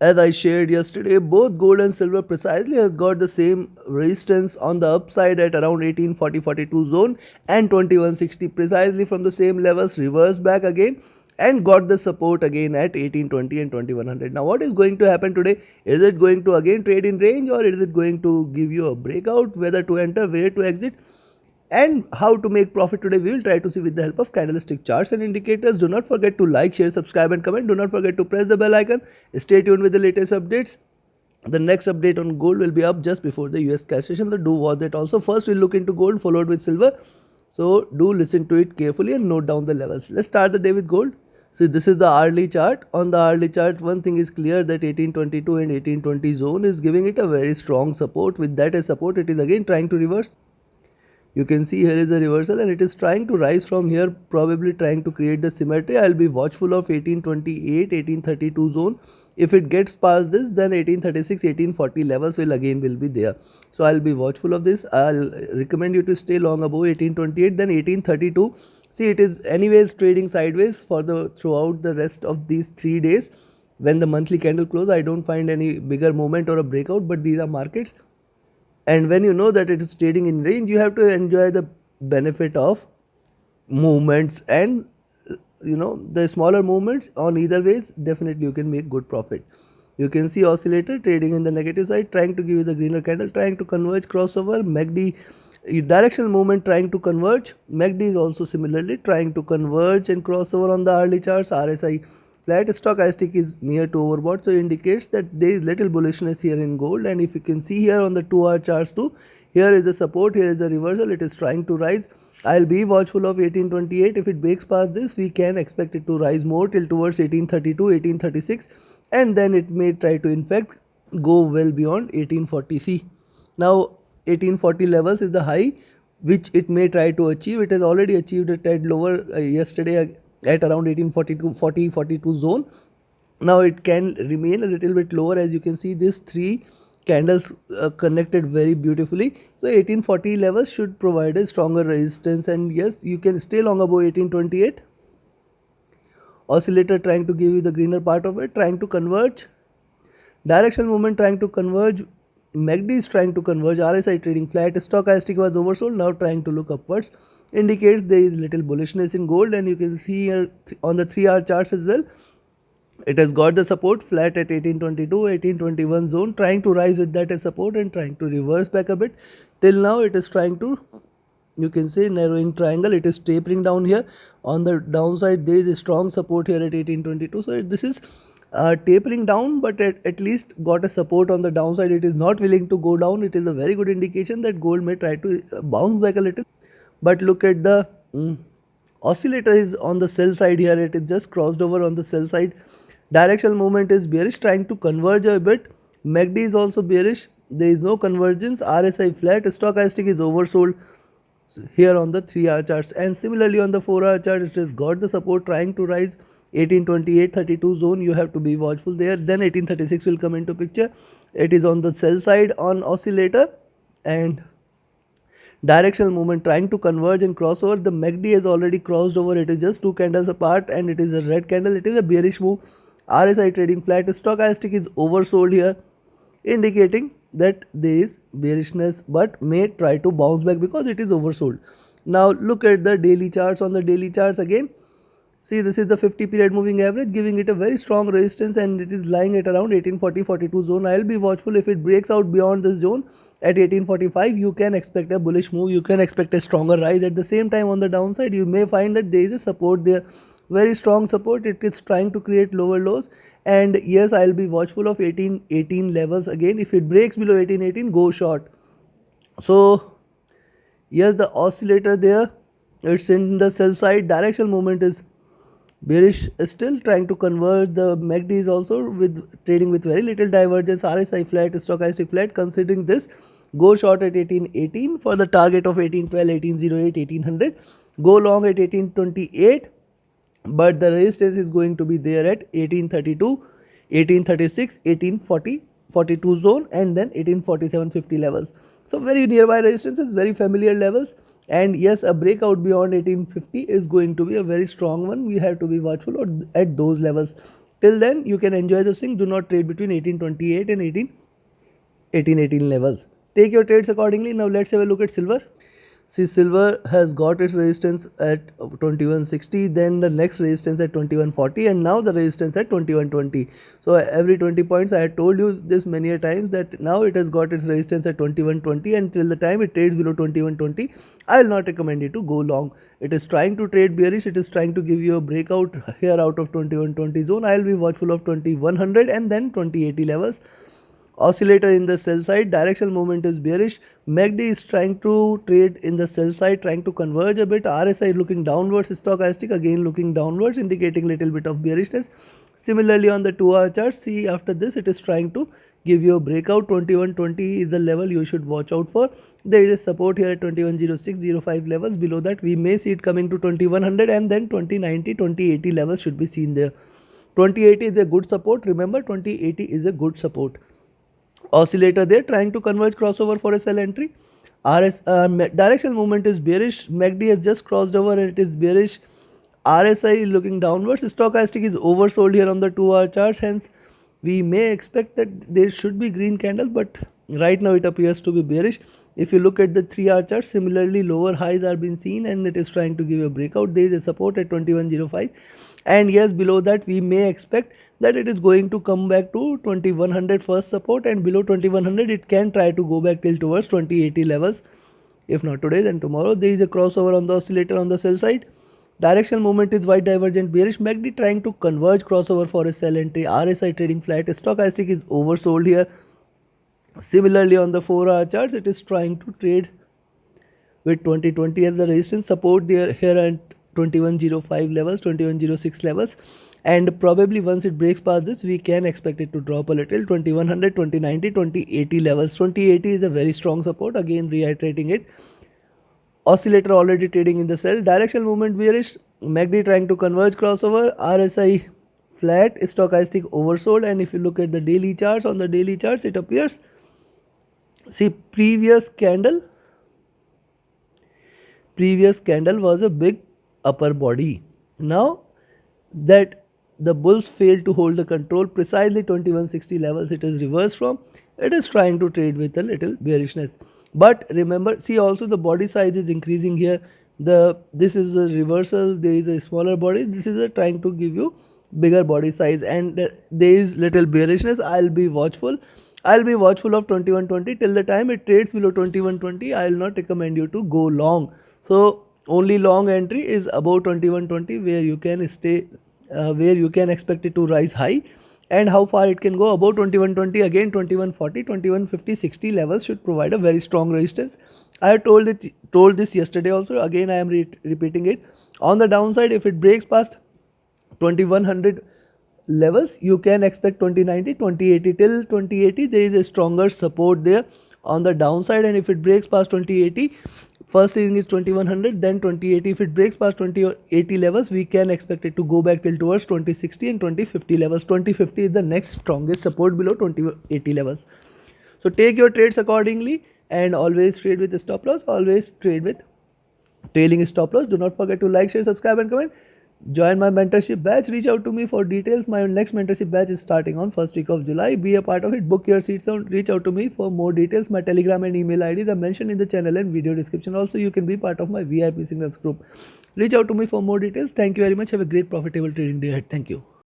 As I shared yesterday, both gold and silver precisely has got the same resistance on the upside at around 1840-42 zone, and 2160 precisely from the same levels reversed back again and got the support again at 1820 and 2100. Now what is going to happen today? Is it going to again trade in range, or is it going to give you a breakout, whether to enter, where to exit, and how to make profit today? We will try to see with the help of candlestick charts and indicators. Do not forget to like, share, subscribe and comment. Do not forget to press the bell icon. Stay tuned with the latest updates. The next update on gold will be up just before the US cash session, so do watch that also. First we'll look into gold, followed with silver, so do listen to it carefully and note down the levels. Let's start the day with gold. So this is the hourly chart. On the hourly chart, one thing is clear, that 1822 and 1820 zone is giving it a very strong support. With that as support, it is again trying to reverse. You can see here is a reversal and it is trying to rise from here, probably trying to create the symmetry. I'll be watchful of 1828, 1832 zone. If it gets past this, then 1836, 1840 levels will be there. So I'll be watchful of this. I'll recommend you to stay long above 1828, then 1832. See, it is anyways trading sideways for the throughout the rest of these 3 days. When the monthly candle close, I don't find any bigger movement or a breakout, but these are markets. And when you know that it is trading in range, you have to enjoy the benefit of movements, and the smaller movements on either ways, definitely you can make good profit. You can see oscillator trading in the negative side, trying to give you the greener candle, trying to converge, crossover. MACD directional movement trying to converge. MACD is also similarly trying to converge and crossover on the early charts. RSI flat, stochastic is near to overbought, so it indicates that there is little bullishness here in gold. And if you can see here on the 2-hour charts too, here is a support, here is a reversal, it is trying to rise. I'll be watchful of 1828. If it breaks past this, we can expect it to rise more till towards 1832, 1836, and then it may try to in fact go well beyond 1840. Now 1840 levels is the high which it may try to achieve. It has already achieved a tad lower yesterday at around 1842 zone. Now it can remain a little bit lower. As you can see, these 3 candles connected very beautifully. So 1840 levels should provide a stronger resistance, and yes, you can stay long above 1828. Oscillator trying to give you the greener part of it, trying to converge. Directional movement trying to converge. MACD is trying to converge. RSI trading flat. Stochastic was oversold, now trying to look upwards. Indicates there is little bullishness in gold, and you can see here on the 3-hour charts as well. It has got the support flat at 1822, 1821 zone, trying to rise with that as support and trying to reverse back a bit. Till now it is trying to, you can say, narrowing triangle. It is tapering down here. On the downside there is a strong support here at 1822. So this is tapering down, but at least got a support on the downside. It is not willing to go down. It is a very good indication that gold may try to bounce back a little. But look at the oscillator is on the sell side here. It is just crossed over on the sell side. Directional movement is bearish, trying to converge a bit. MACD is also bearish. There is no convergence. RSI flat. Stochastic is oversold here on the 3-hour charts, and similarly on the 4-hour chart it has got the support trying to rise. 1828-32 zone, you have to be watchful there. Then 1836 will come into picture. It is on the sell side on oscillator, and directional movement trying to converge and cross over. The MACD has already crossed over. It is just 2 candles apart, and it is a red candle. It is a bearish move. RSI trading flat. Stochastic is oversold here, indicating that there is bearishness, but may try to bounce back because it is oversold. Now look at the daily charts. On the daily charts again, see, this is the 50 period moving average, giving it a very strong resistance, and it is lying at around 1840-42 zone. I will be watchful. If it breaks out beyond this zone at 1845, you can expect a bullish move. You can expect a stronger rise. At the same time, on the downside, you may find that there is a support there, very strong support. It is trying to create lower lows, and yes, I will be watchful of 1818 levels again. If it breaks below 1818, go short. So yes, the oscillator there, it's in the sell side. Directional movement is bearish, still trying to converge. The MACD is also trading with very little divergence. RSI flat, stochastic flat. Considering this, go short at 1818 for the target of 1812, 1808, 1800. Go long at 1828, but the resistance is going to be there at 1832, 1836, 1840, 42 zone, and then 1847, 50 levels. So very nearby resistances, very familiar levels. And yes, a breakout beyond 1850 is going to be a very strong one. We have to be watchful at those levels. till then you can enjoy the swing. Do not trade between 1828 and 1818 levels. Take your trades accordingly. Now let's have a look at silver. See, silver has got its resistance at 2160, then the next resistance at 2140, and now the resistance at 2120. So every 20 points, I had told you this many a times that now it has got its resistance at 2120, and till the time it trades below 2120, I will not recommend you to go long. It is trying to trade bearish. It is trying to give you a breakout here out of 2120 zone. I will be watchful of 2100 and then 2080 levels. Oscillator in the sell side, directional movement is bearish. MACD is trying to trade in the sell side, trying to converge a bit. RSI looking downwards, stochastic again looking downwards, indicating little bit of bearishness. Similarly on the 2-hour chart, see after this it is trying to give you a breakout. 2120 is the level you should watch out for. There is a support here at 2106.05 levels. Below that we may see it coming to 2100 and then 2090, 2080 levels should be seen there. 2080 is a good support. Remember, 2080 is a good support. Oscillator there trying to converge crossover for a sell entry. Directional movement is bearish. MACD has just crossed over and it is bearish. RSI is looking downwards. Stochastic is oversold here on the 2-hour charts. Hence, we may expect that there should be green candles, but right now it appears to be bearish. If you look at the 3-hour chart, similarly lower highs are being seen and it is trying to give a breakout. There is a support at 2105. And yes, below that we may expect that it is going to come back to 2100 first support, and below 2100 it can try to go back till towards 2080 levels. If not today, then tomorrow. There is a crossover on the oscillator on the sell side. Directional movement is white divergent bearish. MACD trying to converge crossover for a sell entry. RSI trading flat. Stochastic is oversold here. Similarly on the 4-hour charts, it is trying to trade with 2020 as the resistance, support there here at 2105 levels, 2106 levels, and probably once it breaks past this we can expect it to drop a little. 2100, 2090, 2080 levels. 2080 is a very strong support, again reiterating it. Oscillator already trading in the sell. Directional movement bearish. MACD trying to converge crossover. RSI flat, stochastic oversold, and if you look at the daily charts, on the daily charts it appears, see, previous candle was a big upper body. Now that the bulls failed to hold the control precisely 2160 levels, it is reversed from. It is trying to trade with a little bearishness. But remember, see, also the body size is increasing here. This is a reversal. There is a smaller body. This is a trying to give you bigger body size, and there is little bearishness. I'll be watchful of 2120 till the time it trades below 2120. I will not recommend you to go long. So only long entry is above 2120, where you can stay, where you can expect it to rise high. And how far it can go above 2120, again 2140, 2150, 60 levels should provide a very strong resistance. I have told this yesterday also. Again I am repeating it. On the downside, if it breaks past 2100 levels, you can expect 2090, 2080. Till 2080 there is a stronger support there on the downside, and if it breaks past 2080, first thing is 2100, then 2080. If it breaks past 2080 levels, we can expect it to go back till towards 2060 and 2050 levels. 2050 is the next strongest support below 2080 levels. So take your trades accordingly, and always trade with stop loss. Always trade with trailing stop loss. Do not forget to like, share, subscribe and comment. Join my mentorship batch. Reach out to me for details. My next mentorship batch is starting on first week of July. Be a part of it. Book your seats and reach out to me for more details. My Telegram and email IDs are mentioned in the channel and video description. Also, you can be part of my VIP signals group. Reach out to me for more details. Thank you very much. Have a great profitable trading day ahead. Thank you.